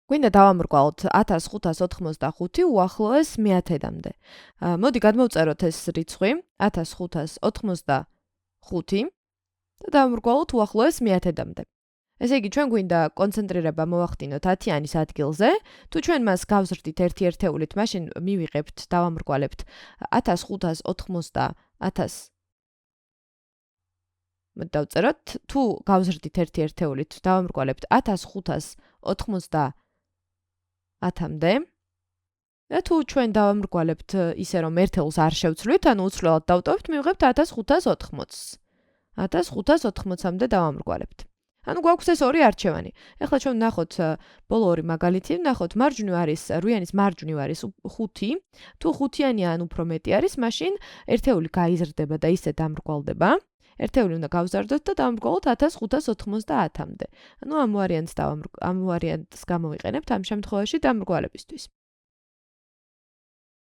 გვინდა დავამრგვალოთ 1585 უახლოეს 1/1000-მდე. მოდი გადმოვწეროთ ეს რიცხვი 1585 და დავამრგვალოთ უახლოეს 1/1000-მდე. ესე იგი, ჩვენ გვინდა კონცენტრირება მოვახდინოთ 10-ანის ადგილზე. თუ ჩვენ მას გავზრდით 1 ერთეულით, მაშინ მივიღებთ, დავამრგვალებთ 1580 დავწეროთ, თუ გავზრდით 1 ერთეულით, დავამრგვალებთ 1590-მდე. და თუ ჩვენ დავამრგვალებთ ისე რომ ერთეულს არ შევცვლით, ანუ უცვლელად დავტოვებთ, მივიღებთ 1580-ს. 1580-მდე დავამრგვალებთ. ანუ გვაქვს ეს ორი არჩევანი. ეხლა ჩვენ ვნახოთ ბოლო ორი მაგალითი, ვნახოთ მარჯვნივ არის, რუიანის მარჯვნივ არის 5, თუ 5-იანი ან უფრო მეტი არის, მაშინ ერთეული გაიზრდება და ისე დამრგვალდება. ერთეული უნდა გავზარდოთ და დავამრგვალოთ 1590-მდე. ანუ ამ ვარიანტს გამოვიყენებთ ამ შემთხვევაში დამრგვალებისთვის.